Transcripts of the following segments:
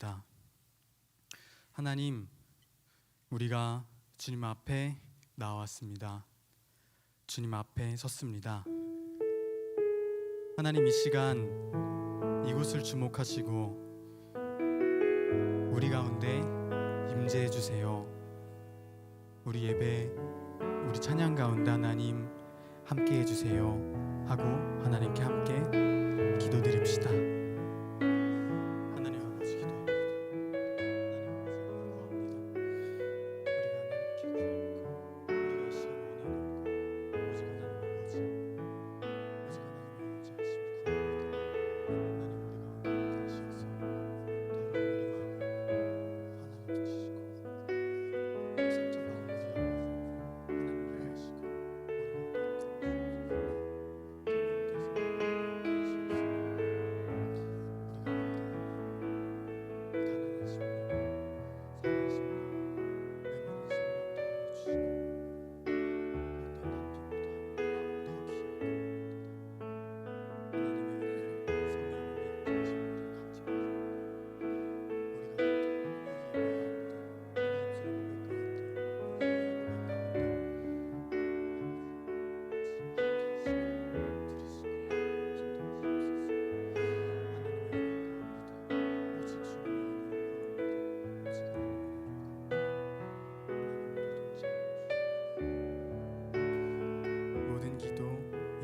기도드립니다. 하나님, 우리가 주님 앞에 나왔습니다. 주님 앞에 섰습니다. 하나님, 이 시간 이곳을 주목하시고 우리 가운데 임재해 주세요. 우리 예배, 우리 찬양 가운데 하나님 함께 해주세요 하고 하나님께 함께 기도드립시다. 하나님 아버지 기도합니다. 하나님 아버지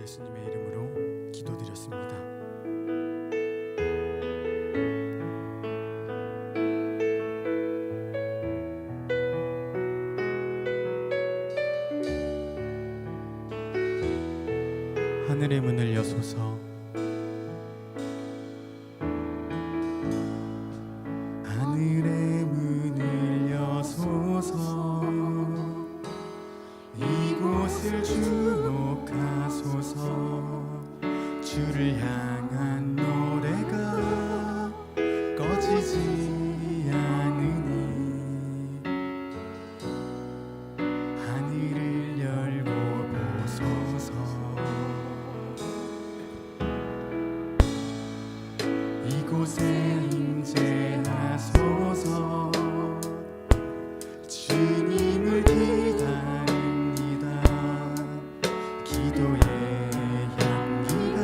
예수님의 이름으로 기도드렸습니다. 하늘의 문을 여소서. 하늘의 문을 여소서. 이곳을 주목하소서. 주를 향한 노래가 꺼지지 않으니 하늘을 열고 보소서. 이곳에 임재하소서. 주님을 기다립니다. 기도의 향기가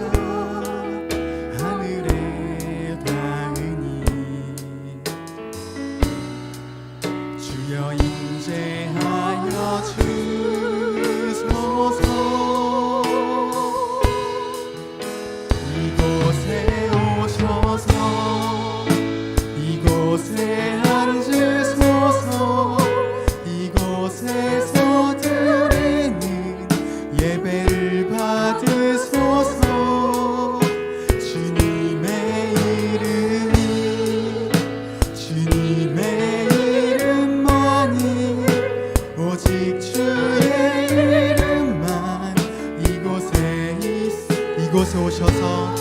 하늘에 닿으니 주여 임재하여 주소서. 이곳에 오셔서 이곳에 앉으소서. 이곳에서 드리는 예배를 받으소서. 주님의 이름이 주님의 이름만이 오직 주의 이름만 이곳에 오셔서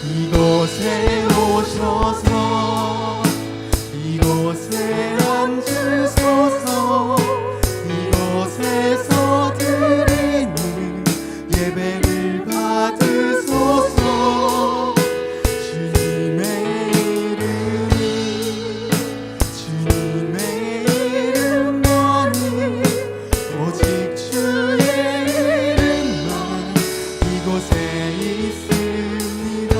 이곳에 오셔서 이곳에 앉으소서. 이곳에서 드리는 예배를 받으소서. 주님의 이름이 주님의 이름만이 오직 주의 이름만 이곳에 있습니다.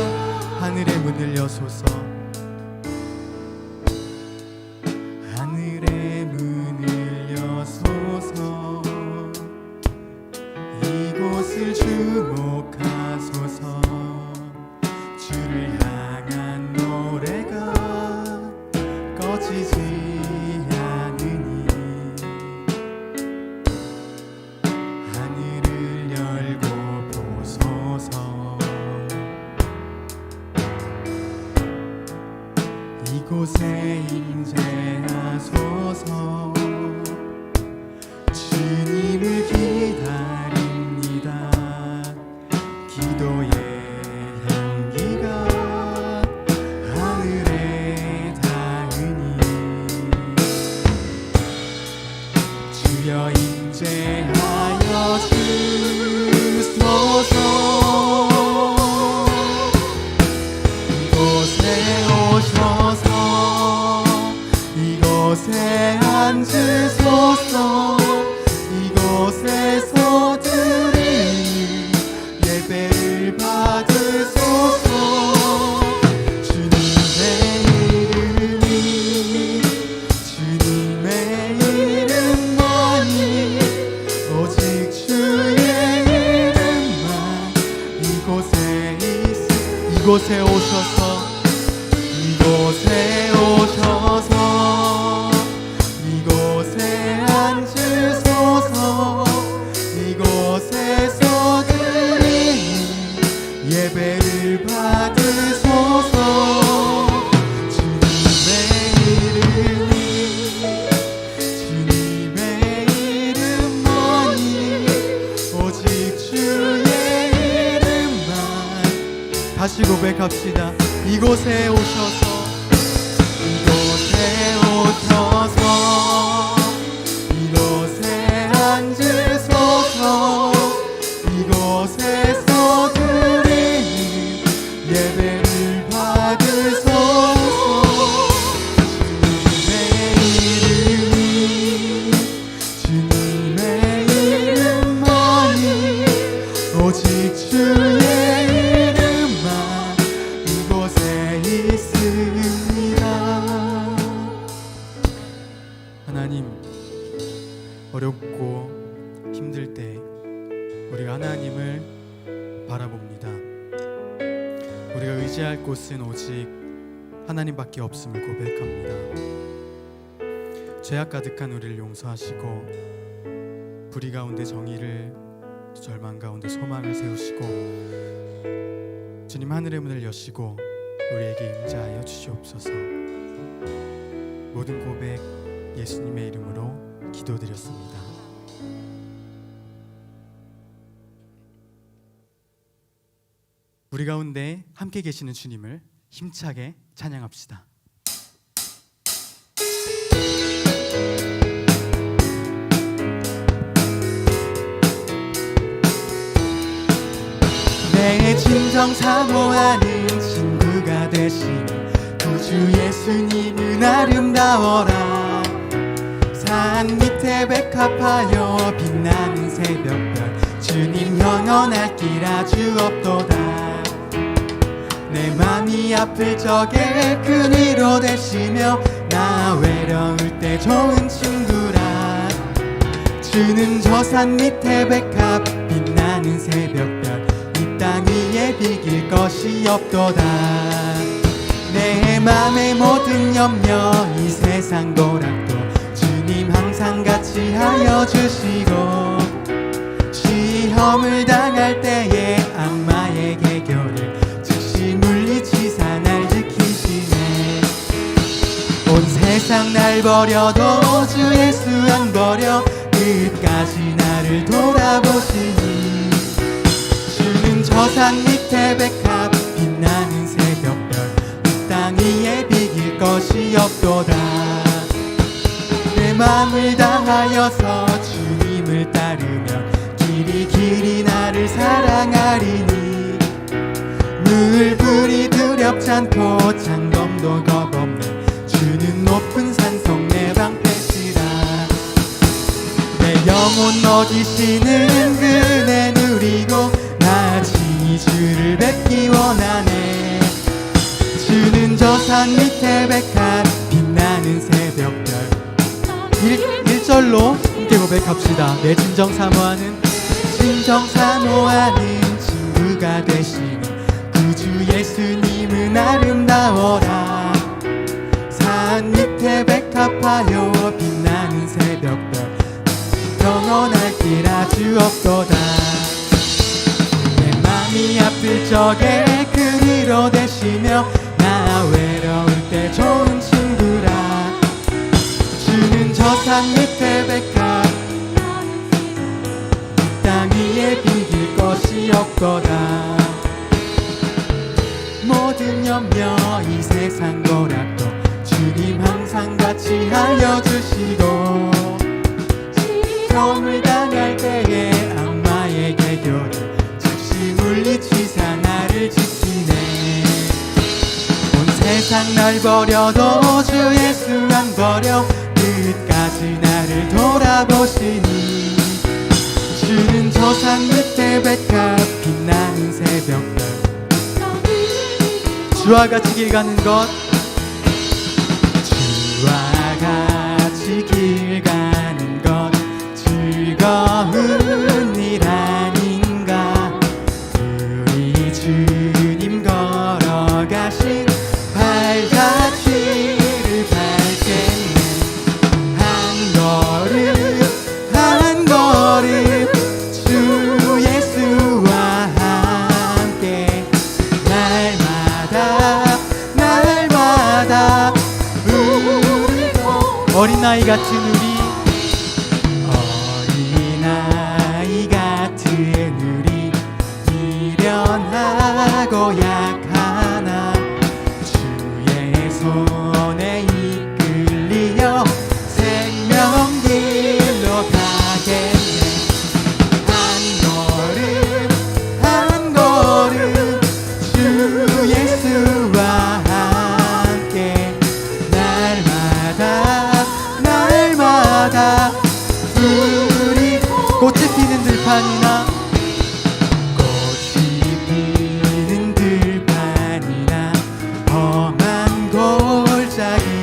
하늘의 문을 여소서. 하늘의 문을 여소서. 이곳을 주목하소서. 주를 향한 노래가 꺼지지 않으니 하늘을 열고 보소서. 이곳에 임재하소서. 주님을 기다립니다. 기도의 향기가 하늘에 닿으니 주여 임재하여 주소서. 이곳에 오셔서 앉으소서. 이곳에서 드리는 예배를 받으소서. 주님의 이름이 주님의 이름만이 오직 주의 이름만 이곳에 이곳에 오셔서 이곳에 앉으소서. 이곳에서 드리는 예배를 받으소서. 주님의 이름만이 오직 주의 이름만. 다시 고백합시다. 이곳에 오셔서 이곳에 앉으소서. 이곳에서 드리는 예배를 받으소서. 주님의 이름만이 오직 주의 이름만 이곳에 있습니다. 하나님, 어렵고 힘들 때 우리가 하나님을 바라봅니다. 우리가 의지할 곳은 오직 하나님밖에 없음을 고백합니다. 죄악 가득한 우리를 용서하시고 불의 가운데 정의를, 절망 가운데 소망을 세우시고 주님 하늘의 문을 여시고 우리에게 임재하여 주시옵소서. 모든 고백 예수님의 이름으로 기도드렸습니다. 우리 가운데 함께 계시는 주님을 힘차게 찬양합시다. 내 진정 사모하는 친구가 되신 구주 예수님은 아름다워라. 산 밑에 백합하여 빛나는 새벽별 주님 영원할 길 아주 없도다. 내 맘이 아플 적에 큰 위로 되시며 나 외로울 때 좋은 친구라. 주는 저 산 밑에 백합 빛나는 새벽별 이 땅 위에 비길 것이 없도다. 내 맘의 모든 염려 이 세상 고락도 주님 항상 같이 하여 주시고 시험을 당할 때에 악마의 개교를 즉시 물리치사 날 지키시네. 온 세상 날 버려도 주 예수 안 버려 끝까지 나를 돌아보시니 주는 저 산 밑에 백합 빛나는 새벽별 이 땅 위에 비길 것이 없도다. 내 맘을 다하여서 주님을 따르면 길이 나를 사랑하리니 늘 불이 두렵지 않고 장검도 겁없는 주는 높은 산성 내 방패시라. 내 영혼 먹이시는 그네 누리고 나 친히 주를 뵙기 원하네. 주는 저 산 밑에 백합 빛나는 새벽별 1절로 함께 고백합시다. 내 진정 사모하는 친구가 되시는 구주 예수님은 아름다워라. 산 밑에 백합하여 빛나는 새벽별 영원할 길 아주 없도다. 내 맘이 아플 적에 그 위로 되시며 나 외로울 때 좋은 친구라. 주는 저 산 밑에 백합 이 땅 위에 비길 것이 없도다. 모든 염려 이 세상 고락도 주님 항상 같이 하여 주시고 시험을 당할 때에 악마의 개교를 즉시 물리치사 나를 지키네. 온 세상 날 버려도 주 예수 안 버려 끝까지 낮은 나를 돌아보시니 주는 저 산 밑에 백합 빛나는 새벽별 주와 같이 길 가는 것 주와 같이 길 가는 것 즐거운 일 아닌가 우리 주님 걸어가신 발자취를 밟겠네 한 걸음 한 걸음 주 예수와 함께 날마다 날마다 어린아이 같은 우리 어린아이 같은 우리 미련하고 약하나 주의 손에 이끌리어 생명길로 가겠네 한 걸음 한 걸음 주 예수와 함께 날마다 날마다 우리 꽃이 피는 들판이나 꽃이 피는 들판이나 험한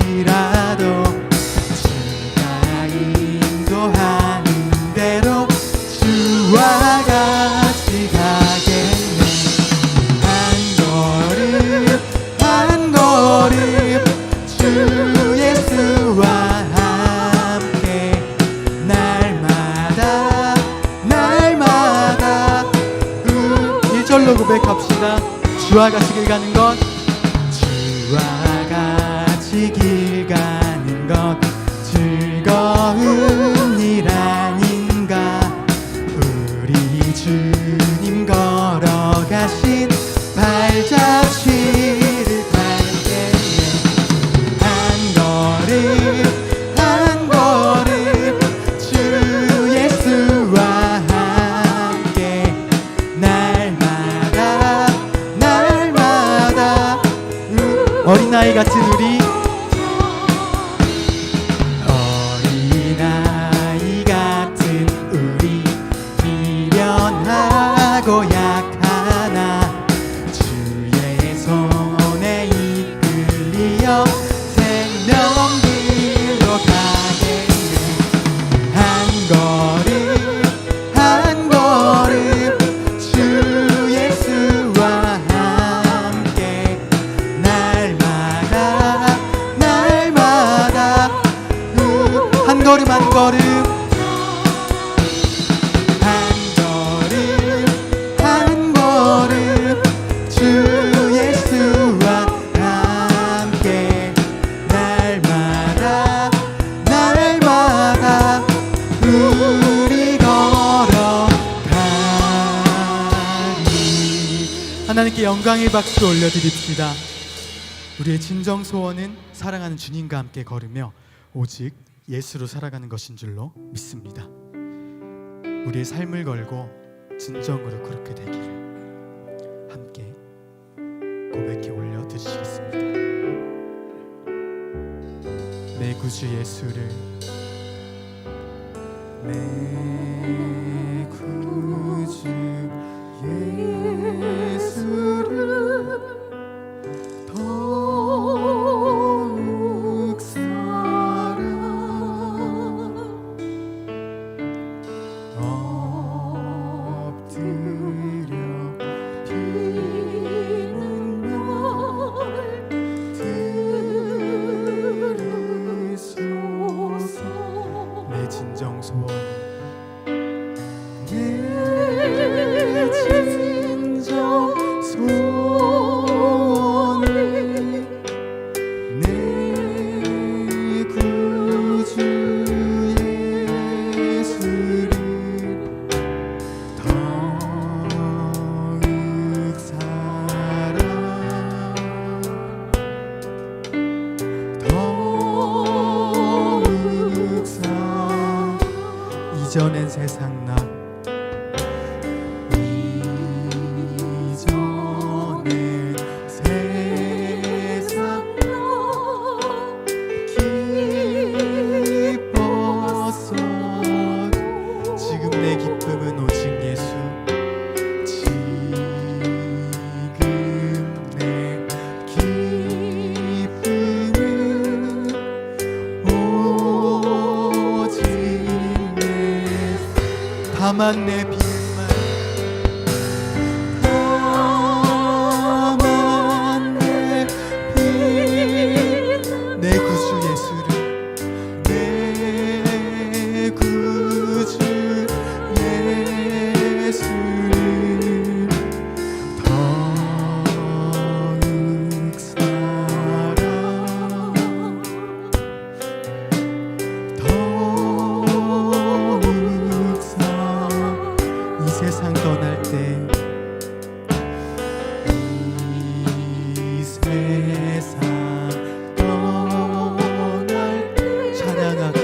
골짜기라도 주가 인도하는 대로 주와 같이 가겠네 한 걸음 한 걸음 주 예수와 함께 날마다 날마다 1절로 고백합시다 주와 같이 길 가는 것 주와 같이 길 가는 것 즐거운 일 아닌가 우리 주님 걸어가신 발자취를 밟겠네 한 걸음 한 걸음 주 예수와 함께 날마다 날마다 어린아이 같은 우리 어린아이 같은 우리 미련하고 약하나 주의 손에 이끌리어 생명길로 가겠네 한 걸음 한 걸음 주 예수와 함께 날마다 날마다 한 걸음 한 걸음 한 걸음 한 걸음 주 예수와 함께 날마다 날마다 우리 걸어가리 하나님께 영광의 박수 올려드립시다 우리의 진정 소원은 사랑하는 주님과 함께 걸으며 오직 예수로 살아가는 것인 줄로 믿습니다 우리의 삶을 걸고 진정으로 그렇게 되기를 함께 고백해 올려드리시겠습니다 내 구주 예수를 내 구주 예수를 더욱 사랑 엎드려 비는 날 들으소서 내 진정 소원 내 진정 소원을 내 구주 예수를 더욱 사랑 더욱 사랑 이전엔 세상 나 이전엔 세상 나 기뻐 다만 내 비는 말 다만 내 비는 내 구주 예수를 내 구주 예수를 더욱 사랑 더욱 사랑 이 세상 떠날 때 이 세상 떠날 때 찬양하고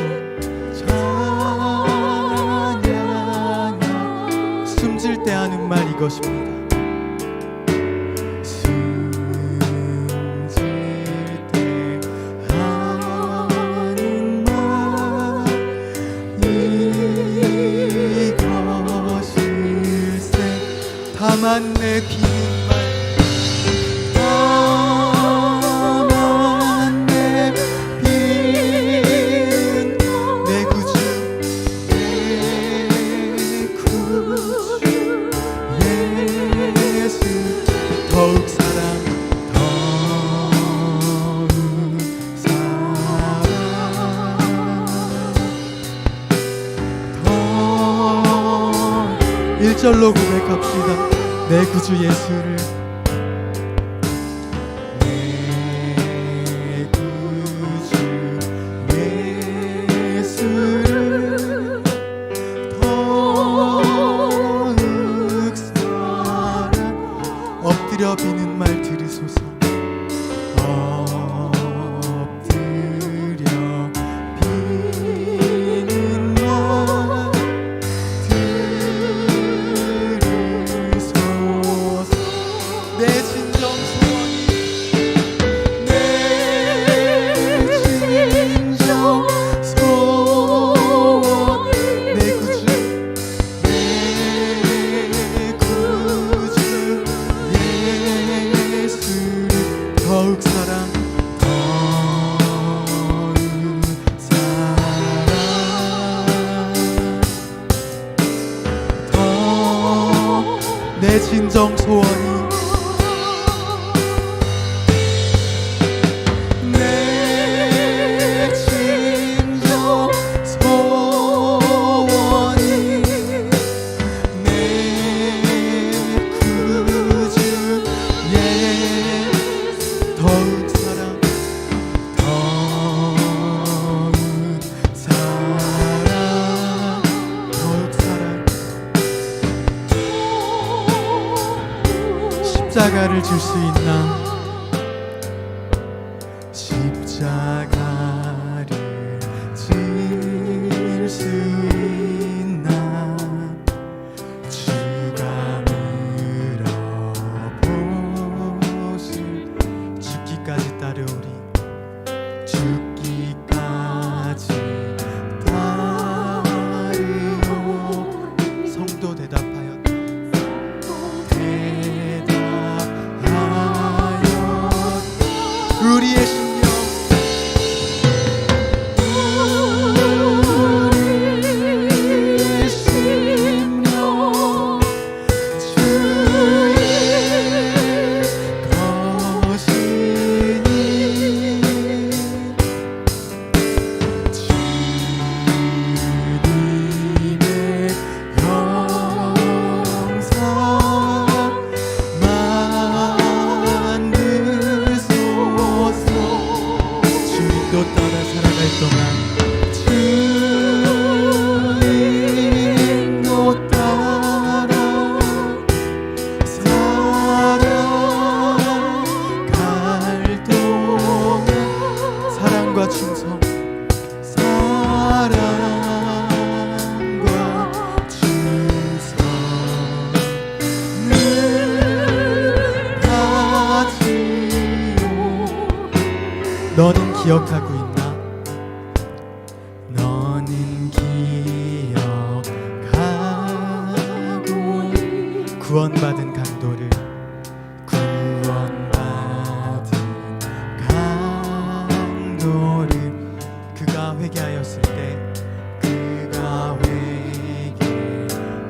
찬양하 숨질 때 하는 말 이것입니다. 숨질 때 하는 말 이것일세 다만 내 비는 말 다만 내 비는 내 구주 내 구주 예수 더욱 사랑 더욱 사랑 더 1절로 고백합시다. 내 구주 예수를 내 구주 예수를 더욱 사랑 엎드려 비는 말 들으소서 엎드려 비는 말 들으소서 내 진정 소원이 내 진정 소원 내 구주 예수를 더욱 사랑 더욱 사랑 더 내 진정 소원이 내 진정 소원이 내 구주 예수 더욱 사랑 더욱 사랑 더욱 사랑 십자가를 질 수 있나 십자가를 질 수 있나 주가 물어보신 죽기까지 따르오리 죽기까지 따르오 성도 대답하였다 우리의 심령 우리의 심령 주의 것이니 주님의 형상 만드소서 주님도 따라 살아갈 동안 주님도 따라 살아갈 동안 사랑과 충성 사랑과 충성을 가지요 너는 기억하고 있나? 너는 기억하고 구원받은 강도를 구원받은 강도를 그가 회개하였을 때 그가 회개하였을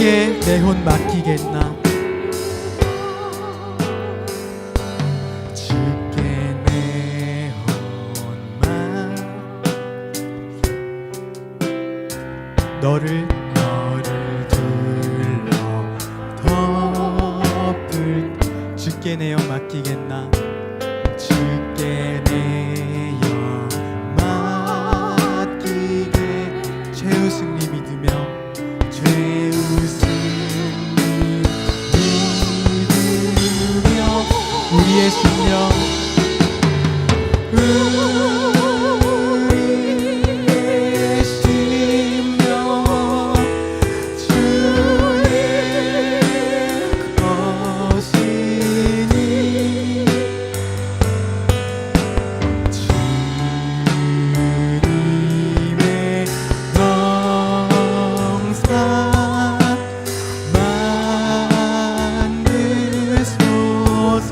주께 내 혼 맡기겠나. 주께 내 혼만 너를 둘러 덮을 주께 내 영 맡기겠나. 주께 내 영 맡기게. 최우승리 믿으며 최우승리 믿으며 우리의 심령 우리의 심령 주의 것이니 주님의 영상 만드소서.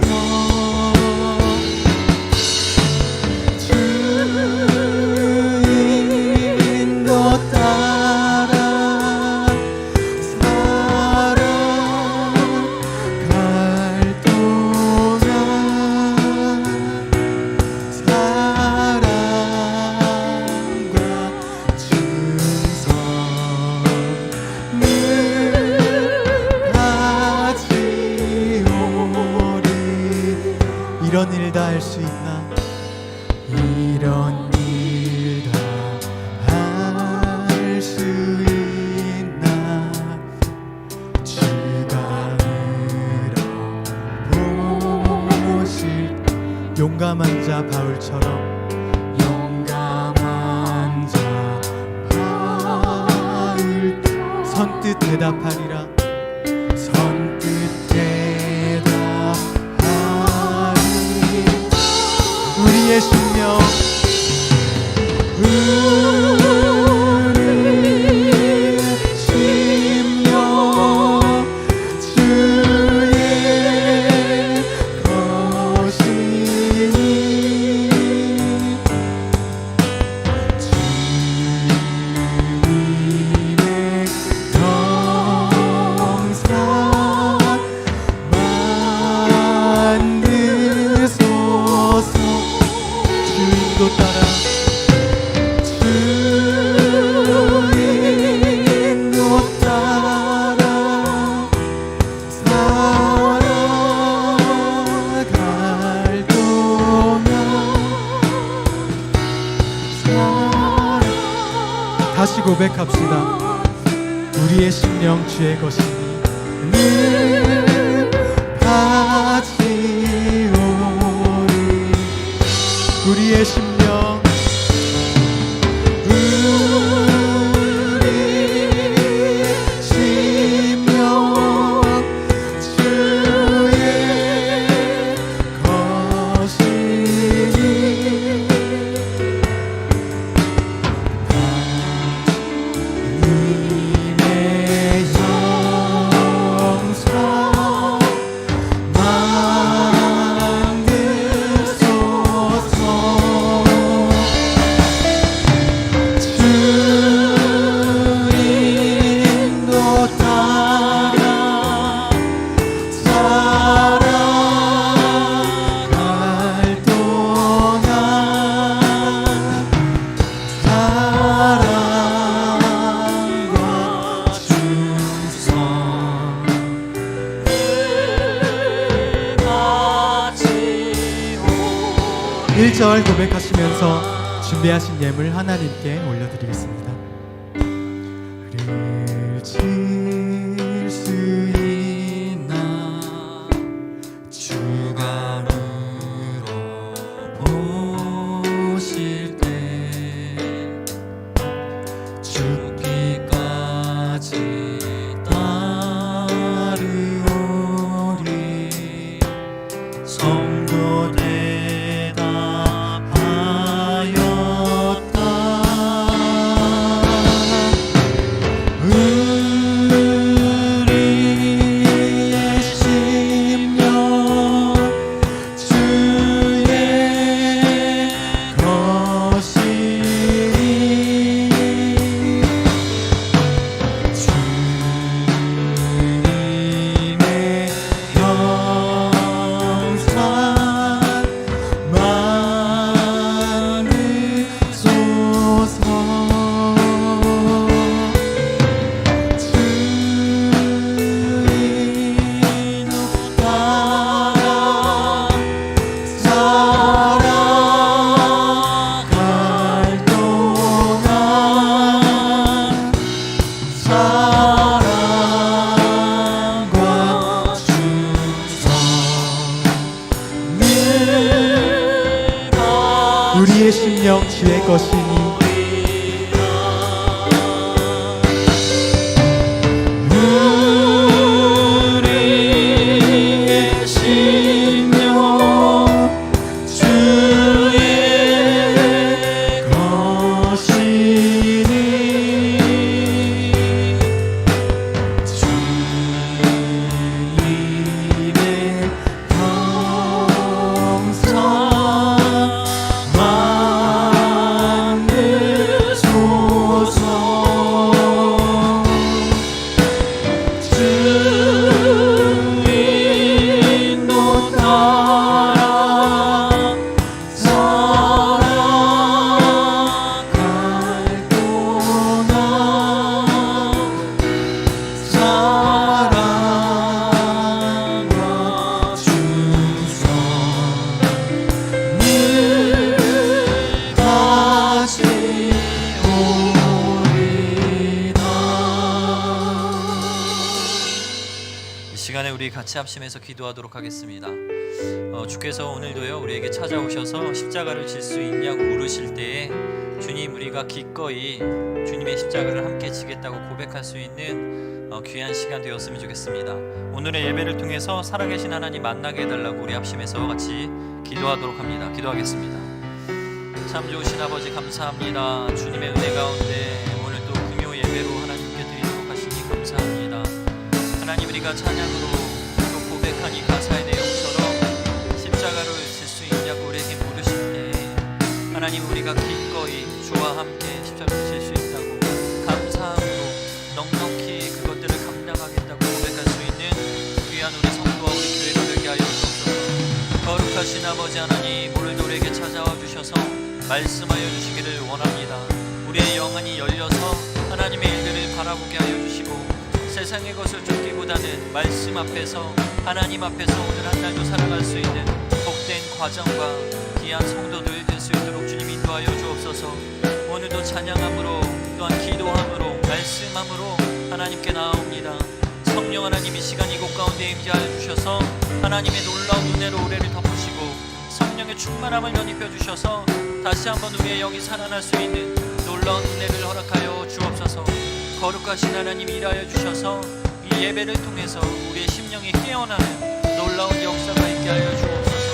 주인도 따라 살아갈 동안 사랑과 충성을 가지오리. 이런 일 다 할 수 있나. 이런 일 다 할 수 있나. 주가 물어보실 용감한 자 바울처럼 용감한 자 바울 선뜻 대답하리라. 선뜻 대답하리. 우리의 심령 우리의 심령 주의 것이니 주님의 영상 만드소서. 주인도 따라 주인도 따라 살아갈 동안 다시 고백합시다. 우리의 심령 주의 것이니 늘 가지오리. 우리의 심령 우리의 심령 주의 것이니 주님의 영상 만드소서. 주인도 따라 살아갈 동안 사랑과 충성을 가지오리. 1절 고백하시면서 준비하신 예물 하나님께 올려드리겠습니다. 를 질 수 있나. 주가 물어보실 때 죽기까지 따르오리. 성도 대답하였다. 심령 주의 것이니 우리의 심령 주의 것이니 주님의 평생 만드소서. 주 인도 따라 살아갈구나. 사랑과 충성 늘 가지오리다. 이 시간에 우리 같이 합심해서 기도하도록 하겠습니다. 주께서 오늘도요 우리에게 찾아오셔서 십자가를 질 수 있냐고 물으실 때에 주님, 우리가 기꺼이 주님의 십자가를 함께 지겠다고 고백할 수 있는 귀한 시간 되었으면 좋겠습니다. 오늘의 예배를 통해서 살아계신 하나님 만나게 해달라고 우리 합심해서 같이 기도하도록 합니다. 기도하겠습니다. 참 좋으신 아버지, 감사합니다. 주님의 은혜 가운데 오늘 또 금요 예배로 하나님께 드리도록 하시니 감사합니다. 하나님, 우리가 찬양으로 또 고백한 이 가사의 내용처럼 십자가를 질 수 있냐고 우리에게 물으실 때 하나님, 우리가 기꺼이 주와 함께 십자가를 질 수 있다고 감사함으로 넉넉히 그것들을 감당하겠다고 고백할 수 있는 귀한 우리 성도와 우리 교회가 되게 하여 주옵소서. 거룩하신 아버지 하나님, 오늘도 우리에게 찾아와 주셔서 말씀하여 주시기를 원합니다. 우리의 영안이 열려서 하나님의 일들을 바라보게 하여 주시고 세상의 것을 쫓기보다는 말씀 앞에서, 하나님 앞에서 오늘 한 날도 살아갈 수 있는 복된 과정과 귀한 성도들 될 수 있도록 주님 인도하여 주옵소서. 오늘도 찬양함으로 또한 기도함으로 말씀함으로 하나님께 나아옵니다. 성령 하나님, 이 시간 이곳 가운데 임재하여 주셔서 하나님의 놀라운 은혜로 우리를 덮으시고 성령의 충만함을 연입해 주셔서 다시 한번 우리의 영이 살아날 수 있는 놀라운 은혜를 허락하여 주옵소서. 거룩하신 하나님, 일하여 주셔서 이 예배를 통해서 우리의 심령이 깨어나는 놀라운 역사가 있게 하여 주옵소서.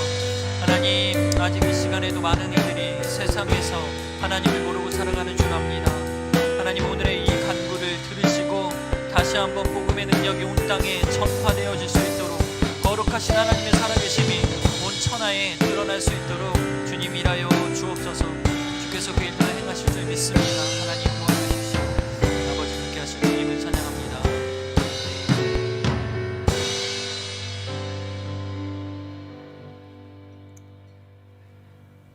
하나님, 아직 이 시간에도 많은 이들이 세상에서 하나님을 모르고 살아가는 줄 압니다. 하나님, 오늘의 이 간구를 들으시고 다시 한번 복음의 능력이 온 땅에 전파되어질 수 있도록 거룩하신 하나님의 살아계심이 온 천하에 드러날 수 있도록 주님 일하여 주옵소서. 주께서 그 일들을 행하실 줄 믿습니다. 하나님 도와주십시오. 아버지, 함께 하실 주님을 찬양합니다.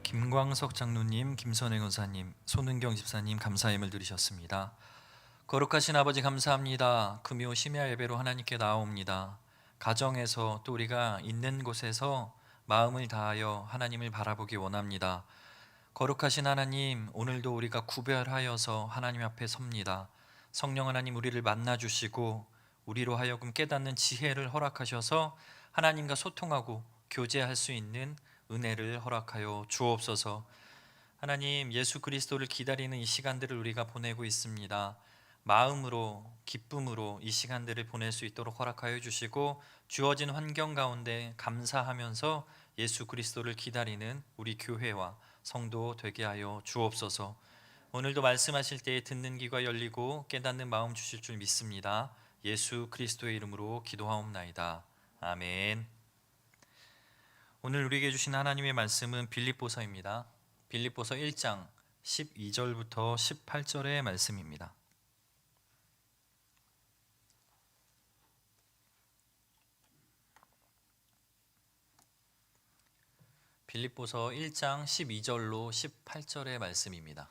김광석 장로님, 김선행 권사님, 손은경 집사님 감사임을 드리셨습니다. 거룩하신 아버지, 감사합니다. 금요 심야 예배로 하나님께 나아옵니다. 가정에서 또 우리가 있는 곳에서 마음을 다하여 하나님을 바라보기 원합니다. 거룩하신 하나님, 오늘도 우리가 구별하여서 하나님 앞에 섭니다. 성령 하나님, 우리를 만나주시고 우리로 하여금 깨닫는 지혜를 허락하셔서 하나님과 소통하고 교제할 수 있는 은혜를 허락하여 주옵소서. 하나님, 예수 그리스도를 기다리는 이 시간들을 우리가 보내고 있습니다. 마음으로, 기쁨으로 이 시간들을 보낼 수 있도록 허락하여 주시고 주어진 환경 가운데 감사하면서 예수 그리스도를 기다리는 우리 교회와 성도 되게 하여 주옵소서. 오늘도 말씀하실 때에 듣는 귀가 열리고 깨닫는 마음 주실 줄 믿습니다. 예수 그리스도의 이름으로 기도하옵나이다. 아멘. 오늘 우리에게 주신 하나님의 말씀은 빌립보서입니다. 빌립보서 1장 12절부터 18절의 말씀입니다. 빌립보서 1장 12절로 18절의 말씀입니다.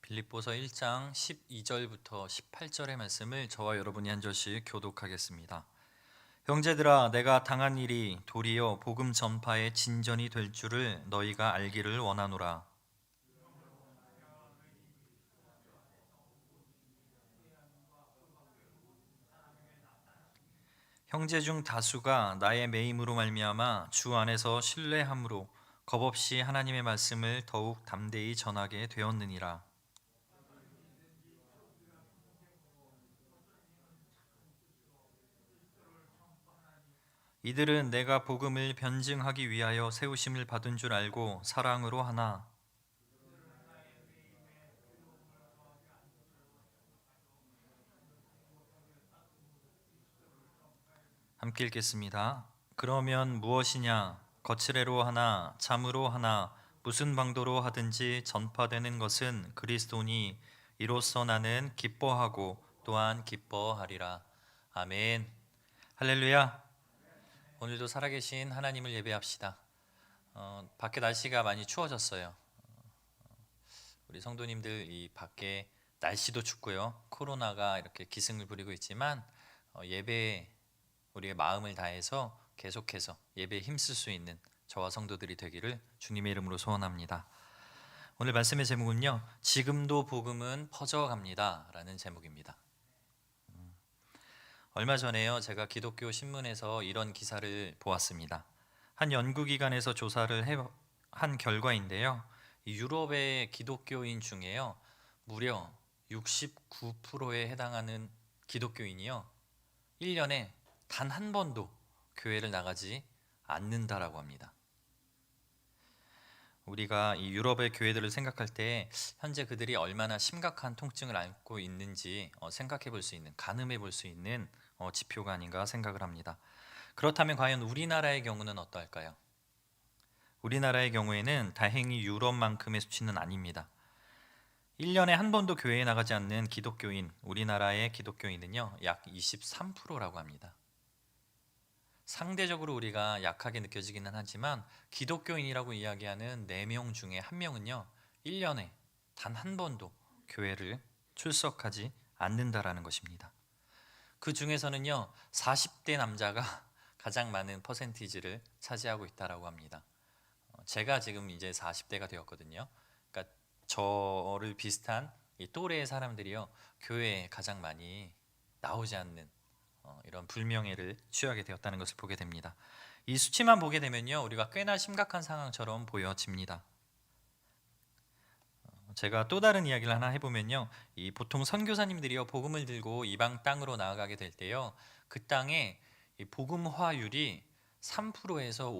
빌립보서 1장 12절부터 18절의 말씀을 저와 여러분이 한 절씩 교독하겠습니다. 형제들아, 내가 당한 일이 도리어 복음 전파의 진전이 될 줄을 너희가 알기를 원하노라. 형제 중 다수가 나의 매임으로 말미암아 주 안에서 신뢰함으로 겁없이 하나님의 말씀을 더욱 담대히 전하게 되었느니라. 이들은 내가 복음을 변증하기 위하여 세우심을 받은 줄 알고 사랑으로 하나. 함께 읽겠습니다. 그러면 무엇이냐? 거칠애로 하나 참으로 하나 무슨 방도로 하든지 전파되는 것은 그리스도니 이로써 나는 기뻐하고 또한 기뻐하리라. 아멘. 할렐루야. 오늘도 살아계신 하나님을 예배합시다. 밖에 날씨가 많이 추워졌어요. 우리 성도님들 이 밖에 날씨도 춥고요. 코로나가 이렇게 기승을 부리고 있지만 예배에 우리의 마음을 다해서 계속해서 예배에 힘쓸 수 있는 저와 성도들이 되기를 주님의 이름으로 소원합니다. 오늘 말씀의 제목은요, 지금도 복음은 퍼져갑니다 라는 제목입니다. 얼마 전에요, 제가 기독교 신문에서 이런 기사를 보았습니다. 한 연구기관에서 조사를 한 결과인데요, 이 유럽의 기독교인 중에요 무려 69%에 해당하는 기독교인이요 1년에 단 한 번도 교회를 나가지 않는다라고 합니다. 우리가 이 유럽의 교회들을 생각할 때 현재 그들이 얼마나 심각한 통증을 앓고 있는지 생각해 볼 수 있는, 가늠해 볼 수 있는 지표가 아닌가 생각을 합니다. 그렇다면 과연 우리나라의 경우는 어떨까요? 우리나라의 경우에는 다행히 유럽만큼의 수치는 아닙니다. 1년에 한 번도 교회에 나가지 않는 기독교인, 우리나라의 기독교인은요 약 23%라고 합니다. 상대적으로 우리가 약하게 느껴지기는 하지만 기독교인이라고 이야기하는 4명 중에 1명은요 1년에 단 한 번도 교회를 출석하지 않는다라는 것입니다. 그 중에서는요 40대 남자가 가장 많은 퍼센티지를 차지하고 있다라고 합니다. 제가 지금 이제 40대가 되었거든요. 그러니까 저를 비슷한 이 또래의 사람들이요 교회에 가장 많이 나오지 않는 이런 불명예를 취하게 되었다는 것을 보게 됩니다. 이 수치만 보게 되면요 우리가 꽤나 심각한 상황처럼 보여집니다. 제가 또 다른 이야기를 하나 해보면요, 이 보통 선교사님들이요 복음을 들고 이방 땅으로 나아가게 될 때요 그 땅에 이 복음화율이 3%에서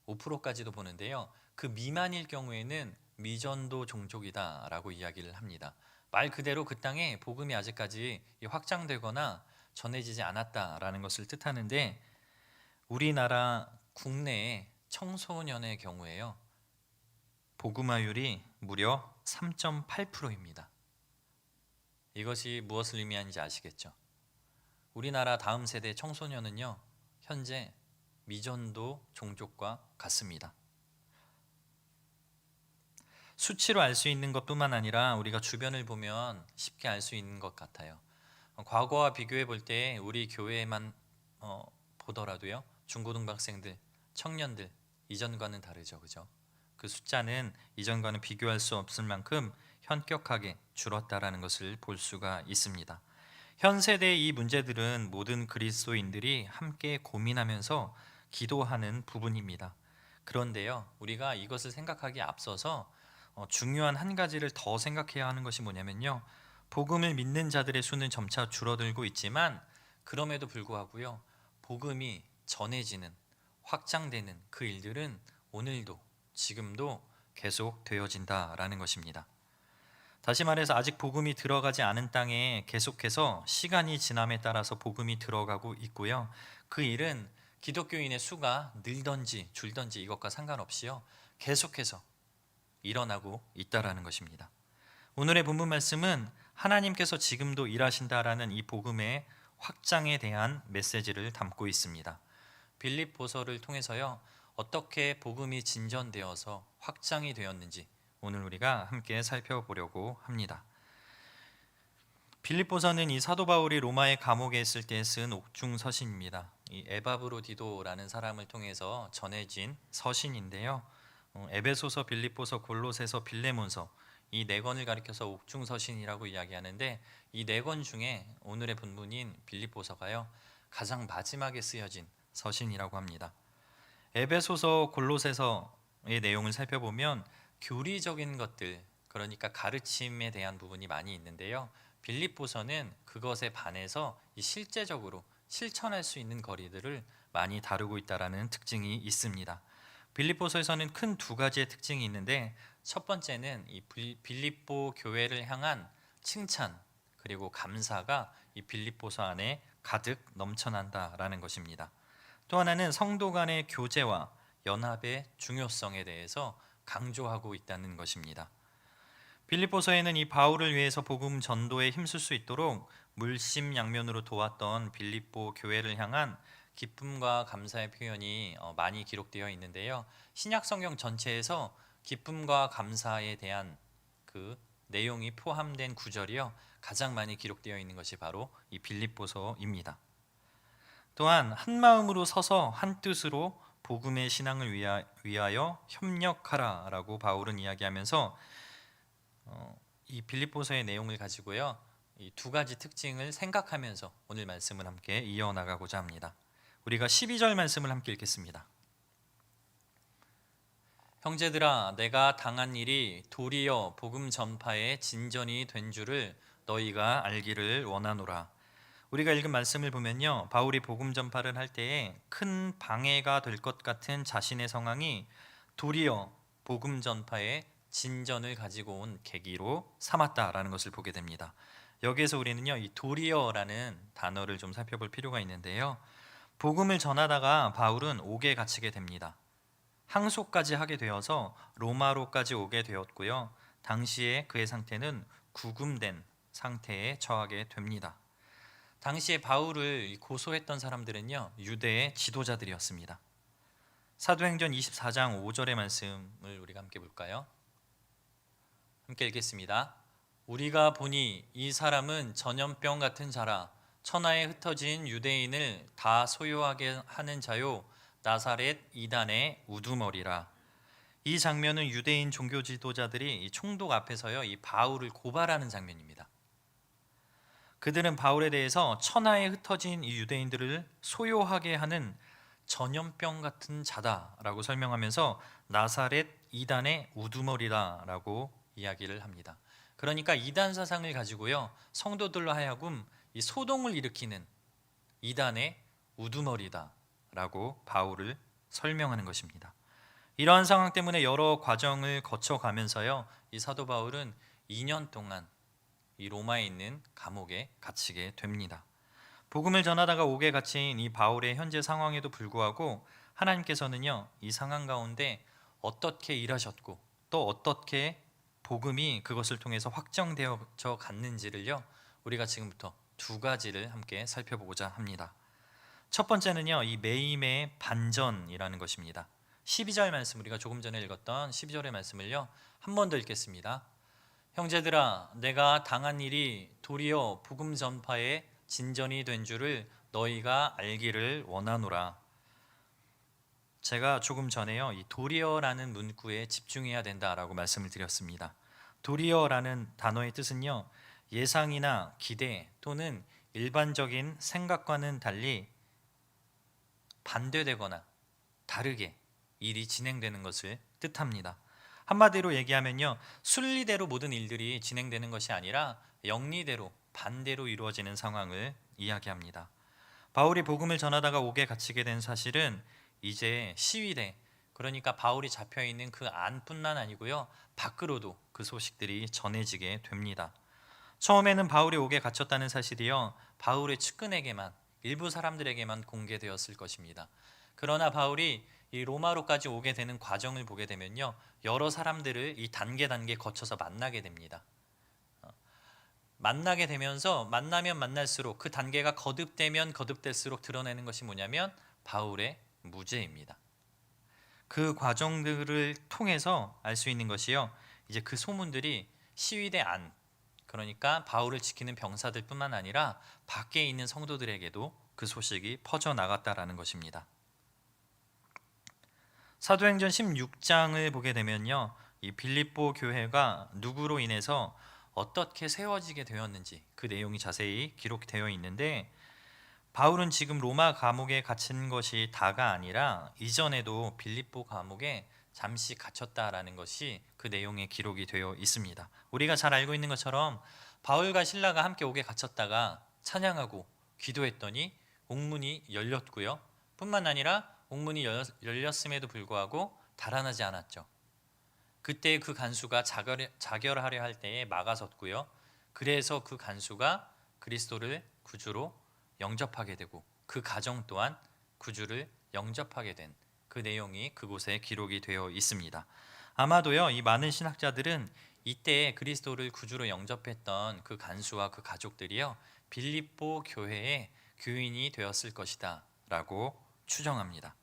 5%까지도 보는데요, 그 미만일 경우에는 미전도 종족이다라고 이야기를 합니다. 말 그대로 그 땅에 복음이 아직까지 확장되거나 전해지지 않았다라는 것을 뜻하는데, 우리나라 국내의 청소년의 경우에요 복음화율이 무려 3.8%입니다. 이것이 무엇을 의미하는지 아시겠죠? 우리나라 다음 세대 청소년은요 현재 미전도 종족과 같습니다. 수치로 알 수 있는 것뿐만 아니라 우리가 주변을 보면 쉽게 알 수 있는 것 같아요. 과거와 비교해 볼 때 우리 교회만 보더라도요 중고등학생들, 청년들 이전과는 다르죠, 그죠? 그 숫자는 이전과는 비교할 수 없을 만큼 현격하게 줄었다라는 것을 볼 수가 있습니다. 현 세대의 이 문제들은 모든 그리스도인들이 함께 고민하면서 기도하는 부분입니다. 그런데요 우리가 이것을 생각하기에 앞서서 중요한 한 가지를 더 생각해야 하는 것이 뭐냐면요, 복음을 믿는 자들의 수는 점차 줄어들고 있지만 그럼에도 불구하고요 복음이 전해지는, 확장되는 그 일들은 오늘도 지금도 계속 되어진다라는 것입니다. 다시 말해서 아직 복음이 들어가지 않은 땅에 계속해서 시간이 지남에 따라서 복음이 들어가고 있고요, 그 일은 기독교인의 수가 늘던지 줄던지 이것과 상관없이요 계속해서 일어나고 있다라는 것입니다. 오늘의 본문 말씀은 하나님께서 지금도 일하신다라는 이 복음의 확장에 대한 메시지를 담고 있습니다. 빌립보서를 통해서요 어떻게 복음이 진전되어서 확장이 되었는지 오늘 우리가 함께 살펴보려고 합니다. 빌립보서는 이 사도 바울이 로마의 감옥에 있을 때 쓴 옥중 서신입니다. 이 에바브로디도라는 사람을 통해서 전해진 서신인데요, 에베소서, 빌립보서, 골로새서, 빌레몬서 이 4권을 가리켜서 옥중 서신이라고 이야기하는데, 이 4권 중에 오늘의 본문인 빌립보서가요 가장 마지막에 쓰여진 서신이라고 합니다. 에베소서, 골로새서의 내용을 살펴보면 교리적인 것들, 그러니까 가르침에 대한 부분이 많이 있는데요. 빌립보서는 그것에 반해서 실제적으로 실천할 수 있는 거리들을 많이 다루고 있다라는 특징이 있습니다. 빌립보서에서는 큰 두 가지의 특징이 있는데, 첫 번째는 이 빌립보 교회를 향한 칭찬 그리고 감사가 이 빌립보서 안에 가득 넘쳐난다라는 것입니다. 또 하나는 성도 간의 교제와 연합의 중요성에 대해서 강조하고 있다는 것입니다. 빌립보서에는 이 바울을 위해서 복음 전도에 힘쓸 수 있도록 물심양면으로 도왔던 빌립보 교회를 향한 기쁨과 감사의 표현이 많이 기록되어 있는데요. 신약 성경 전체에서 기쁨과 감사에 대한 그 내용이 포함된 구절이요, 가장 많이 기록되어 있는 것이 바로 이 빌립보서입니다. 또한 한 마음으로 서서 한 뜻으로 복음의 신앙을 위하여 협력하라라고 바울은 이야기하면서 이 빌립보서의 내용을 가지고요, 이 두 가지 특징을 생각하면서 오늘 말씀을 함께 이어나가고자 합니다. 우리가 12절 말씀을 함께 읽겠습니다. 형제들아, 내가 당한 일이 도리어 복음 전파의 진전이 된 줄을 너희가 알기를 원하노라. 우리가 읽은 말씀을 보면요, 바울이 복음 전파를 할 때에 큰 방해가 될 것 같은 자신의 상황이 도리어 복음 전파의 진전을 가지고 온 계기로 삼았다라는 것을 보게 됩니다. 여기에서 우리는요, 이 도리어라는 단어를 좀 살펴볼 필요가 있는데요, 복음을 전하다가 바울은 옥에 갇히게 됩니다. 항소까지 하게 되어서 로마로까지 오게 되었고요, 당시에 그의 상태는 구금된 상태에 처하게 됩니다. 당시에 바울을 고소했던 사람들은요, 유대의 지도자들이었습니다. 사도행전 24장 5절의 말씀을 우리가 함께 볼까요? 함께 읽겠습니다. 우리가 보니 이 사람은 전염병 같은 자라. 천하에 흩어진 유대인을 다 소요하게 하는 자요, 나사렛 이단의 우두머리라. 이 장면은 유대인 종교 지도자들이 이 총독 앞에서요, 이 바울을 고발하는 장면입니다. 그들은 바울에 대해서 천하에 흩어진 이 유대인들을 소요하게 하는 전염병 같은 자다라고 설명하면서 나사렛 이단의 우두머리다라고 이야기를 합니다. 그러니까 이단 사상을 가지고요, 성도들로 하여금 이 소동을 일으키는 이단의 우두머리다라고 바울을 설명하는 것입니다. 이러한 상황 때문에 여러 과정을 거쳐가면서요, 이 사도 바울은 2년 동안 이 로마에 있는 감옥에 갇히게 됩니다. 복음을 전하다가 옥에 갇힌 이 바울의 현재 상황에도 불구하고 하나님께서는요, 이 상황 가운데 어떻게 일하셨고 또 어떻게 복음이 그것을 통해서 확정되어져 갔는지를요, 우리가 지금부터 두 가지를 함께 살펴보고자 합니다. 첫 번째는요, 이 매임의 반전이라는 것입니다. 12절 말씀, 우리가 조금 전에 읽었던 12절의 말씀을요, 한 번 더 읽겠습니다. 형제들아, 내가 당한 일이 도리어 복음 전파의 진전이 된 줄을 너희가 알기를 원하노라. 제가 조금 전에요, 이 도리어라는 문구에 집중해야 된다라고 말씀을 드렸습니다. 도리어라는 단어의 뜻은요, 예상이나 기대 또는 일반적인 생각과는 달리 반대되거나 다르게 일이 진행되는 것을 뜻합니다. 한마디로 얘기하면요, 순리대로 모든 일들이 진행되는 것이 아니라 영리대로, 반대로 이루어지는 상황을 이야기합니다. 바울이 복음을 전하다가 옥에 갇히게 된 사실은 이제 시위대, 그러니까 바울이 잡혀있는 그 안뿐만 아니고요, 밖으로도 그 소식들이 전해지게 됩니다. 처음에는 바울이 옥에 갇혔다는 사실이요, 바울의 측근에게만, 일부 사람들에게만 공개되었을 것입니다. 그러나 바울이 이 로마로까지 오게 되는 과정을 보게 되면요, 여러 사람들을 이 단계 거쳐서 만나게 됩니다. 만나게 되면서 만나면 만날수록 그 단계가 거듭되면 거듭될수록 드러내는 것이 뭐냐면 바울의 무죄입니다. 그 과정들을 통해서 알 수 있는 것이요, 이제 그 소문들이 시위대 안, 그러니까 바울을 지키는 병사들 뿐만 아니라 밖에 있는 성도들에게도 그 소식이 퍼져나갔다라는 것입니다. 사도행전 16장을 보게 되면요, 이 빌립보 교회가 누구로 인해서 어떻게 세워지게 되었는지 그 내용이 자세히 기록되어 있는데, 바울은 지금 로마 감옥에 갇힌 것이 다가 아니라 이전에도 빌립보 감옥에 잠시 갇혔다라는 것이 그 내용에 기록이 되어 있습니다. 우리가 잘 알고 있는 것처럼 바울과 실라가 함께 옥에 갇혔다가 찬양하고 기도했더니 옥문이 열렸고요. 뿐만 아니라 옥문이 열렸음에도 불구하고 달아나지 않았죠. 그때 그 간수가 자결하려 할 때에 막아섰고요. 그래서 그 간수가 그리스도를 구주로 영접하게 되고 그 가정 또한 구주를 영접하게 된 그 내용이 그곳에 기록이 되어 있습니다. 아마도요, 이 많은 신학자들은 이때 그리스도를 구주로 영접했던 그 간수와 그 가족들이요, 빌립보 교회의 교인이 되었을 것이다 라고 추정합니다.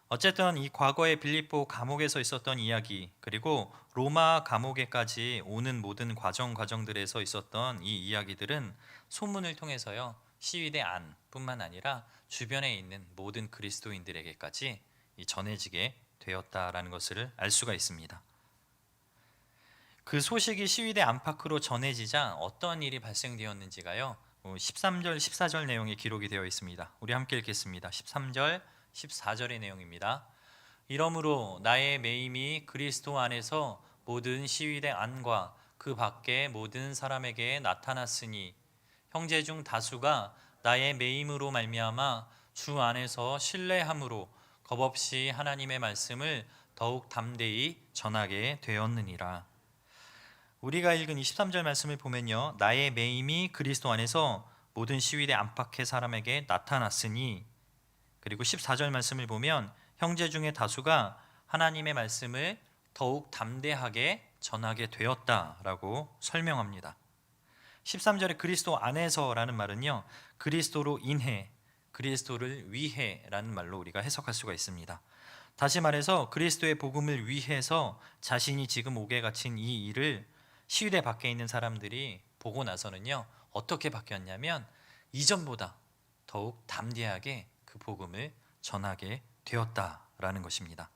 어쨌든 이 과거의 빌립보 감옥에서 있었던 이야기, 그리고 로마 감옥에까지 오는 모든 과정들에서 있었던 이 이야기들은 소문을 통해서요, 시위대 안뿐만 아니라 주변에 있는 모든 그리스도인들에게까지 전해지게 되었다라는 것을 알 수가 있습니다. 그 소식이 시위대 안팎으로 전해지자 어떤 일이 발생되었는지가요, 13절, 14절 내용에 기록이 되어 있습니다. 우리 함께 읽겠습니다. 13절, 14절의 내용입니다. 이러므로 나의 매임이 그리스도 안에서 모든 시위대 안과 그 밖의 모든 사람에게 나타났으니 형제 중 다수가 나의 매임으로 말미암아 주 안에서 신뢰함으로 겁없이 하나님의 말씀을 더욱 담대히 전하게 되었느니라. 우리가 읽은 23절 말씀을 보면요, 나의 매임이 그리스도 안에서 모든 시위대 안팎의 사람에게 나타났으니, 그리고 14절 말씀을 보면 형제 중에 다수가 하나님의 말씀을 더욱 담대하게 전하게 되었다라고 설명합니다. 13절에 그리스도 안에서라는 말은요, 그리스도로 인해, 그리스도를 위해라는 말로 우리가 해석할 수가 있습니다. 다시 말해서 그리스도의 복음을 위해서 자신이 지금 옥에 갇힌 이 일을 시위대 밖에 있는 사람들이 보고 나서는요, 어떻게 바뀌었냐면 이전보다 더욱 담대하게 그 복음을 전하게 되었다라는 것입니다.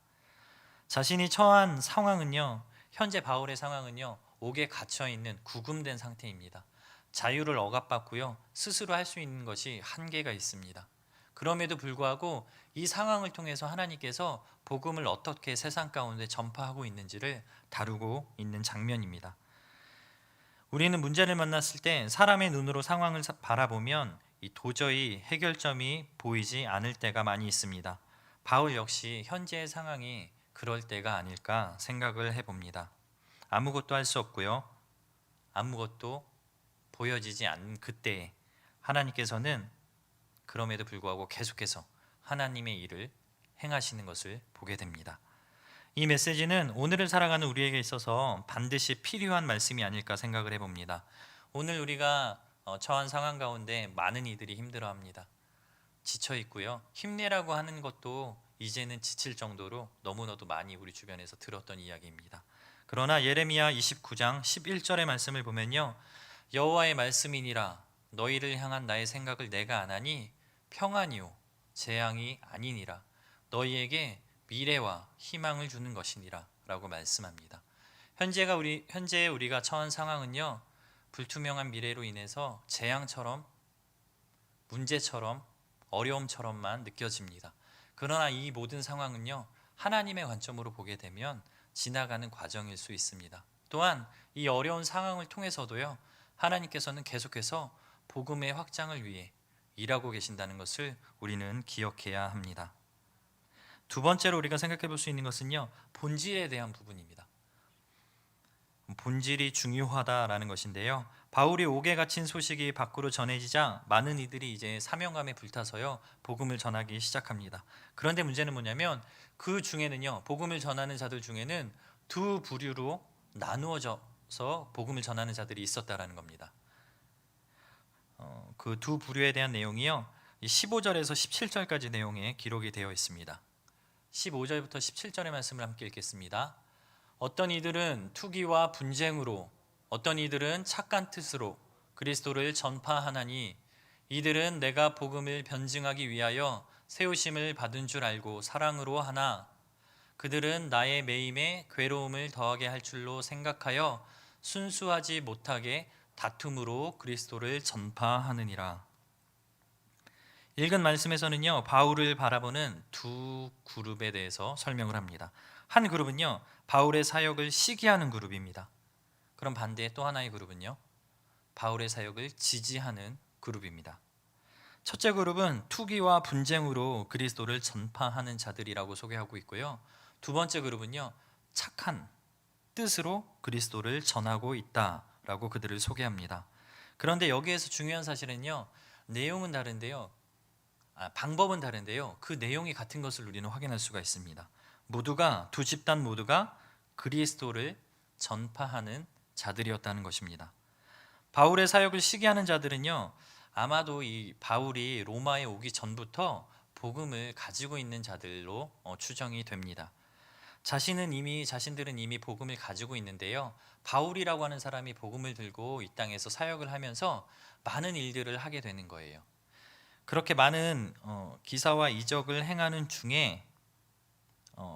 자신이 처한 상황은요, 현재 바울의 상황은요, 옥에 갇혀 있는 구금된 상태입니다. 자유를 억압받고요, 스스로 할 수 있는 것이 한계가 있습니다. 그럼에도 불구하고 이 상황을 통해서 하나님께서 복음을 어떻게 세상 가운데 전파하고 있는지를 다루고 있는 장면입니다. 우리는 문제를 만났을 때 사람의 눈으로 상황을 바라보면 도저히 해결점이 보이지 않을 때가 많이 있습니다. 바울 역시 현재의 상황이 그럴 때가 아닐까 생각을 해봅니다. 아무것도 할 수 없고요, 아무것도 보여지지 않는 그때에 하나님께서는 그럼에도 불구하고 계속해서 하나님의 일을 행하시는 것을 보게 됩니다. 이 메시지는 오늘을 살아가는 우리에게 있어서 반드시 필요한 말씀이 아닐까 생각을 해봅니다. 오늘 우리가 처한 상황 가운데 많은 이들이 힘들어합니다. 지쳐 있고요, 힘내라고 하는 것도 이제는 지칠 정도로 너무나도 많이 우리 주변에서 들었던 이야기입니다. 그러나 예레미야 29장 11절의 말씀을 보면요, 여호와의 말씀이니라 너희를 향한 나의 생각을 내가 아나니 평안이요 재앙이 아니니라 너희에게 미래와 희망을 주는 것이니라 라고 말씀합니다. 현재 우리가 처한 상황은요, 불투명한 미래로 인해서 재앙처럼, 문제처럼, 어려움처럼만 느껴집니다. 그러나 이 모든 상황은요, 하나님의 관점으로 보게 되면 지나가는 과정일 수 있습니다. 또한 이 어려운 상황을 통해서도요, 하나님께서는 계속해서 복음의 확장을 위해 일하고 계신다는 것을 우리는 기억해야 합니다. 두 번째로 우리가 생각해 볼 수 있는 것은요, 본질에 대한 부분입니다. 본질이 중요하다라는 것인데요, 바울이 옥에 갇힌 소식이 밖으로 전해지자 많은 이들이 이제 사명감에 불타서요, 복음을 전하기 시작합니다. 그런데 문제는 뭐냐면 그 중에는요, 복음을 전하는 자들 중에는 두 부류로 나누어져서 복음을 전하는 자들이 있었다라는 겁니다. 그 두 부류에 대한 내용이요, 15절에서 17절까지 내용에 기록이 되어 있습니다. 15절부터 17절의 말씀을 함께 읽겠습니다. 어떤 이들은 투기와 분쟁으로, 어떤 이들은 착한 뜻으로 그리스도를 전파하나니 이들은 내가 복음을 변증하기 위하여 세우심을 받은 줄 알고 사랑으로 하나 그들은 나의 매임에 괴로움을 더하게 할 줄로 생각하여 순수하지 못하게 다툼으로 그리스도를 전파하느니라. 읽은 말씀에서는요, 바울을 바라보는 두 그룹에 대해서 설명을 합니다. 한 그룹은요, 바울의 사역을 시기하는 그룹입니다. 그럼 반대의 또 하나의 그룹은요, 바울의 사역을 지지하는 그룹입니다. 첫째 그룹은 투기와 분쟁으로 그리스도를 전파하는 자들이라고 소개하고 있고요. 두 번째 그룹은요, 착한 뜻으로 그리스도를 전하고 있다라고 그들을 소개합니다. 그런데 여기에서 중요한 사실은요, 내용은 다른데요, 방법은 다른데요, 그 내용이 같은 것을 우리는 확인할 수가 있습니다. 두 집단 모두가 그리스도를 전파하는 자들이었다는 것입니다. 바울의 사역을 시기하는 자들은요, 아마도 이 바울이 로마에 오기 전부터 복음을 가지고 있는 자들로 추정이 됩니다. 자신들은 이미 복음을 가지고 있는데요, 바울이라고 하는 사람이 복음을 들고 이 땅에서 사역을 하면서 많은 일들을 하게 되는 거예요. 그렇게 많은 기사와 이적을 행하는 중에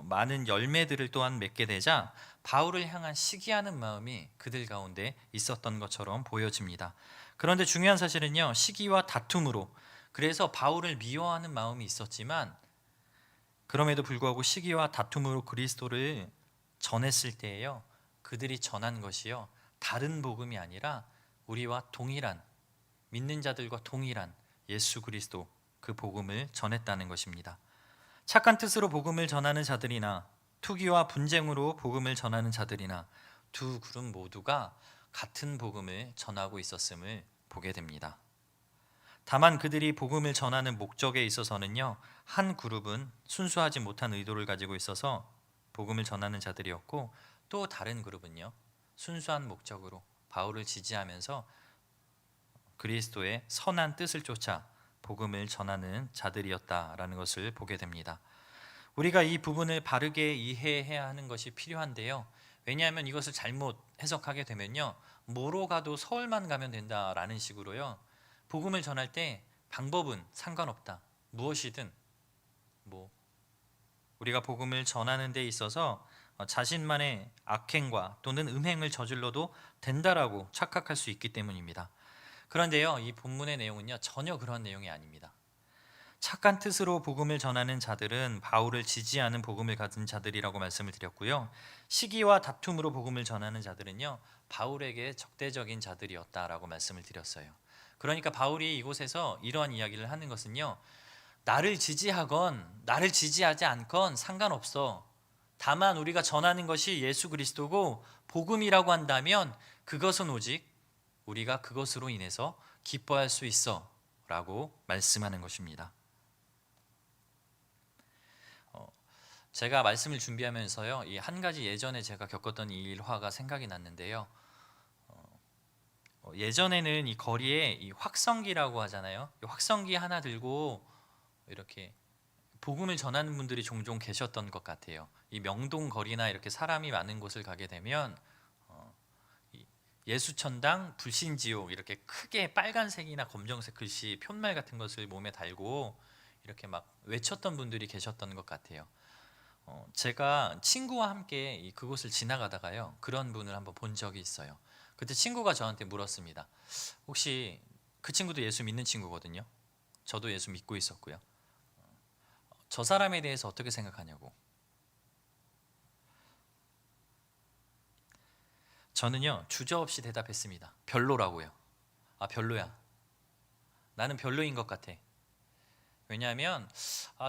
많은 열매들을 또한 맺게 되자 바울을 향한 시기하는 마음이 그들 가운데 있었던 것처럼 보여집니다. 그런데 중요한 사실은요, 시기와 다툼으로, 그래서 바울을 미워하는 마음이 있었지만 그럼에도 불구하고 시기와 다툼으로 그리스도를 전했을 때에요, 그들이 전한 것이요, 다른 복음이 아니라 우리와 동일한, 믿는 자들과 동일한 예수 그리스도, 그 복음을 전했다는 것입니다. 착한 뜻으로 복음을 전하는 자들이나 투기와 분쟁으로 복음을 전하는 자들이나 두 그룹 모두가 같은 복음을 전하고 있었음을 보게 됩니다. 다만 그들이 복음을 전하는 목적에 있어서는요, 한 그룹은 순수하지 못한 의도를 가지고 있어서 복음을 전하는 자들이었고, 또 다른 그룹은요, 순수한 목적으로 바울을 지지하면서 그리스도의 선한 뜻을 쫓아 복음을 전하는 자들이었다라는 것을 보게 됩니다. 우리가 이 부분을 바르게 이해해야 하는 것이 필요한데요, 왜냐하면 이것을 잘못 해석하게 되면요, 뭐로 가도 서울만 가면 된다라는 식으로요, 복음을 전할 때 방법은 상관없다, 무엇이든 우리가 복음을 전하는 데 있어서 자신만의 악행과 또는 음행을 저질러도 된다라고 착각할 수 있기 때문입니다. 그런데요, 이 본문의 내용은요, 전혀 그런 내용이 아닙니다. 착한 뜻으로 복음을 전하는 자들은 바울을 지지하는 복음을 가진 자들이라고 말씀을 드렸고요, 시기와 다툼으로 복음을 전하는 자들은요, 바울에게 적대적인 자들이었다라고 말씀을 드렸어요. 그러니까 바울이 이곳에서 이러한 이야기를 하는 것은요, 나를 지지하건 나를 지지하지 않건 상관없어. 다만 우리가 전하는 것이 예수 그리스도고 복음이라고 한다면 그것은 오직 우리가 그것으로 인해서 기뻐할 수 있어 라고 말씀하는 것입니다. 제가 말씀을 준비하면서요, 이 한 가지 예전에 제가 겪었던 일화가 생각이 났는데요, 예전에는 이 거리에 이 확성기라고 하잖아요. 이 확성기 하나 들고 이렇게 복음을 전하는 분들이 종종 계셨던 것 같아요. 이 명동 거리나 이렇게 사람이 많은 곳을 가게 되면 예수천당, 불신지옥 이렇게 크게 빨간색이나 검정색 글씨, 푯말 같은 것을 몸에 달고 이렇게 막 외쳤던 분들이 계셨던 것 같아요. 제가 친구와 함께 그곳을 지나가다가요, 그런 분을 한번 본 적이 있어요. 그때 친구가 저한테 물었습니다. 혹시, 그 친구도 예수 믿는 친구거든요. 저도 예수 믿고 있었고요. 저 사람에 대해서 어떻게 생각하냐고. 저는요, 주저없이 대답했습니다. 별로라고요. 별로야. 나는 별로인 것 같아. 왜냐하면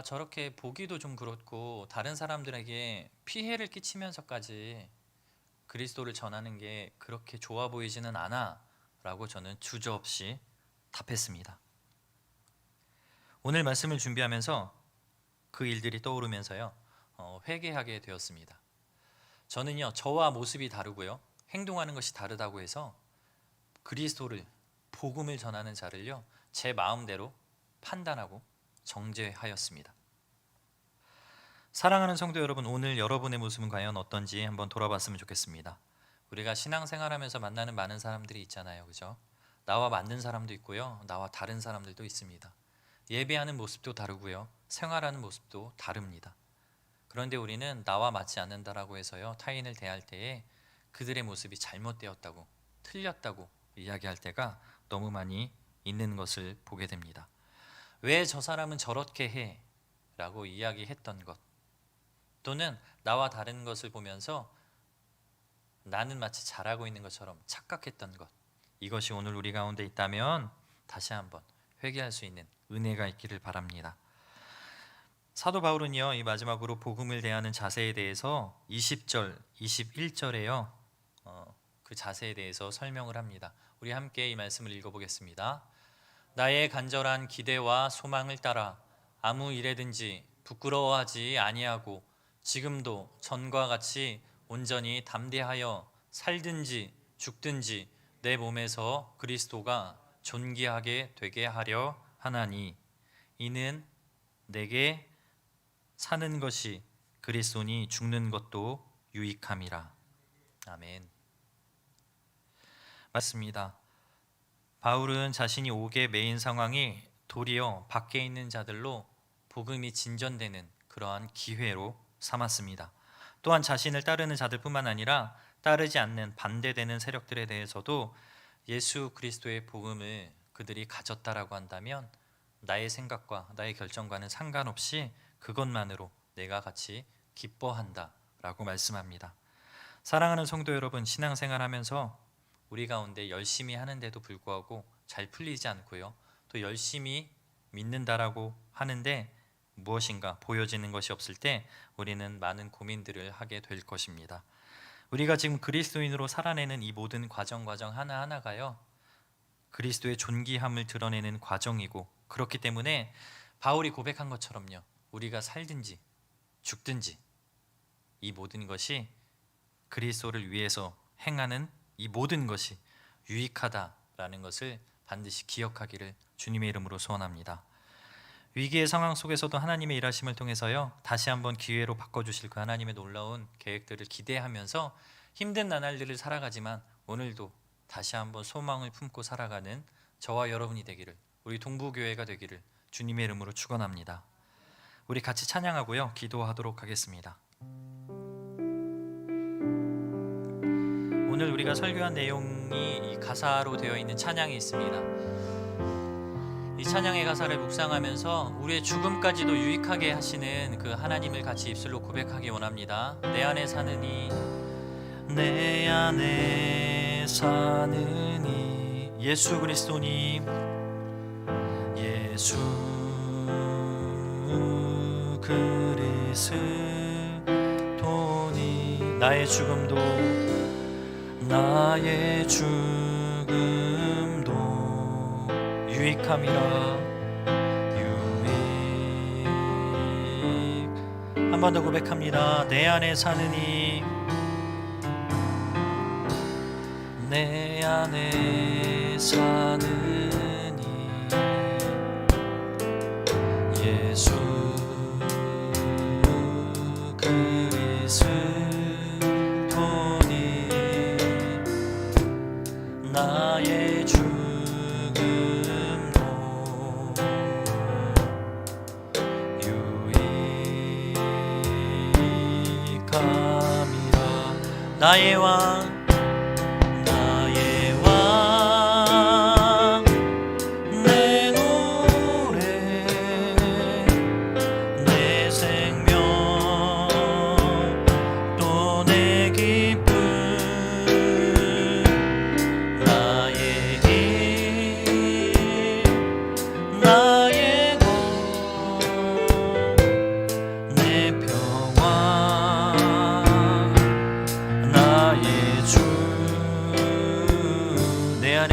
저렇게 보기도 좀 그렇고 다른 사람들에게 피해를 끼치면서까지 그리스도를 전하는 게 그렇게 좋아 보이지는 않아 라고 저는 주저없이 답했습니다. 오늘 말씀을 준비하면서 그 일들이 떠오르면서요, 회개하게 되었습니다. 저는요, 저와 모습이 다르고요, 행동하는 것이 다르다고 해서 그리스도를, 복음을 전하는 자를요, 제 마음대로 판단하고 정죄하였습니다. 사랑하는 성도 여러분, 오늘 여러분의 모습은 과연 어떤지 한번 돌아봤으면 좋겠습니다. 우리가 신앙생활하면서 만나는 많은 사람들이 있잖아요, 그죠? 나와 맞는 사람도 있고요, 나와 다른 사람들도 있습니다. 예배하는 모습도 다르고요, 생활하는 모습도 다릅니다. 그런데 우리는 나와 맞지 않는다라고 해서요, 타인을 대할 때에 그들의 모습이 잘못되었다고, 틀렸다고 이야기할 때가 너무 많이 있는 것을 보게 됩니다. 왜 저 사람은 저렇게 해? 라고 이야기했던 것, 또는 나와 다른 것을 보면서 나는 마치 잘하고 있는 것처럼 착각했던 것, 이것이 오늘 우리 가운데 있다면 다시 한번 회개할 수 있는 은혜가 있기를 바랍니다. 사도 바울은요, 이 마지막으로 복음을 대하는 자세에 대해서 20절, 21절에요 그 자세에 대해서 설명을 합니다. 우리 함께 이 말씀을 읽어보겠습니다. 나의 간절한 기대와 소망을 따라 아무 일에든지 부끄러워하지 아니하고 지금도 전과 같이 온전히 담대하여 살든지 죽든지 내 몸에서 그리스도가 존귀하게 되게 하려 하나니 이는 내게 사는 것이 그리스도니 죽는 것도 유익함이라. 아멘. 맞습니다. 바울은 자신이 옥에 매인 상황이 도리어 밖에 있는 자들로 복음이 진전되는 그러한 기회로 삼았습니다. 또한 자신을 따르는 자들뿐만 아니라 따르지 않는 반대되는 세력들에 대해서도 예수 그리스도의 복음을 그들이 가졌다라고 한다면 나의 생각과 나의 결정과는 상관없이 그것만으로 내가 같이 기뻐한다라고 말씀합니다. 사랑하는 성도 여러분, 신앙생활하면서 우리 가운데 열심히 하는데도 불구하고 잘 풀리지 않고요, 또 열심히 믿는다라고 하는데 무엇인가 보여지는 것이 없을 때 우리는 많은 고민들을 하게 될 것입니다. 우리가 지금 그리스도인으로 살아내는 이 모든 과정 하나하나가요, 그리스도의 존귀함을 드러내는 과정이고, 그렇기 때문에 바울이 고백한 것처럼요, 우리가 살든지 죽든지 이 모든 것이 그리스도를 위해서 행하는 이 모든 것이 유익하다라는 것을 반드시 기억하기를 주님의 이름으로 소원합니다. 위기의 상황 속에서도 하나님의 일하심을 통해서요, 다시 한번 기회로 바꿔주실 그 하나님의 놀라운 계획들을 기대하면서 힘든 나날들을 살아가지만 오늘도 다시 한번 소망을 품고 살아가는 저와 여러분이 되기를, 우리 동부교회가 되기를 주님의 이름으로 축원합니다. 우리 같이 찬양하고요, 기도하도록 하겠습니다. 오늘 우리가 설교한 내용이 이 가사로 되어 있는 찬양이 있습니다. 이 찬양의 가사를 묵상하면서 우리의 죽음까지도 유익하게 하시는 그 하나님을 같이 입술로 고백하기 원합니다. 내 안에 사느니, 내 안에 사느니 예수 그리스도니, 예수 그리스도니 나의 죽음도 유익함이라. 유익. 한 번 더 고백합니다. 내 안에 사느니, 내 안에 사느니 예수 그리스도니 나의 죽음도 유익함이라. 나의 왕,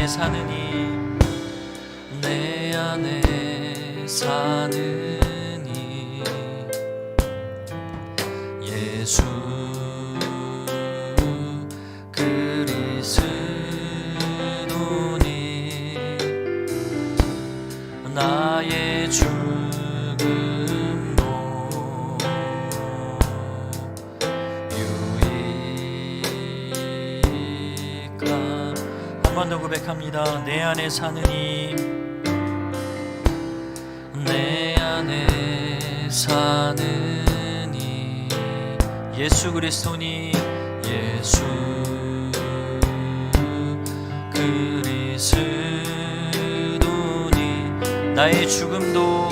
사느니, 내 안에 사느니 예수 그리스도니 나의 죽음도 유익함. 한 번 더 고백합니다. 내 안에 사느니, 내 안에 사느니 예수 그리스도니, 예수 그리스도니 나의 죽음도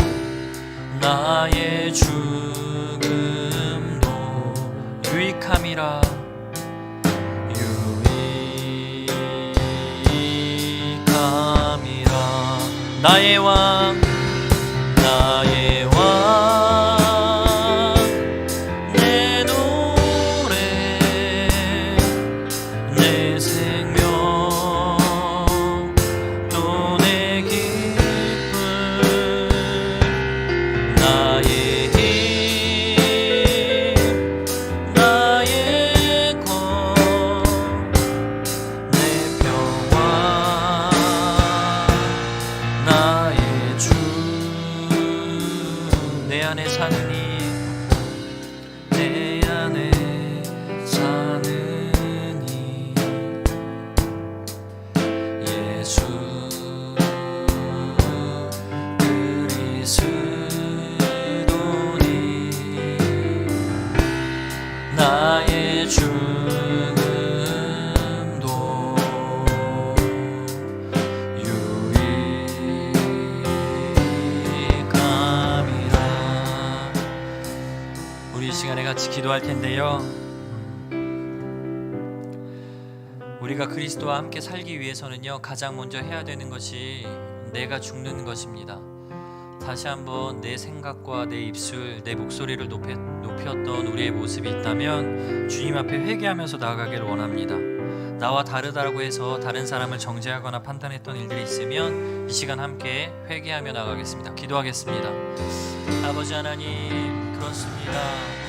유익함이라 나의 왕 내 노래 내 생명 또 내 기쁨 나의 힘 나의 것 내 평화 나의 주 내 안에 사느니 내 안에 사느니 예수 그리스도니 나의 죽음도 우리 이 시간에 같이 기도할 텐데요. 우리가 그리스도와 함께 살기 위해서는요, 가장 먼저 해야 되는 것이 내가 죽는 것입니다. 다시 한번 내 생각과 내 입술, 내 목소리를 높였던 우리의 모습이 있다면 주님 앞에 회개하면서 나아가기를 원합니다. 나와 다르다고 해서 다른 사람을 정죄하거나 판단했던 일들이 있으면 이 시간 함께 회개하며 나가겠습니다. 기도하겠습니다. 아버지 하나님, 그렇습니다.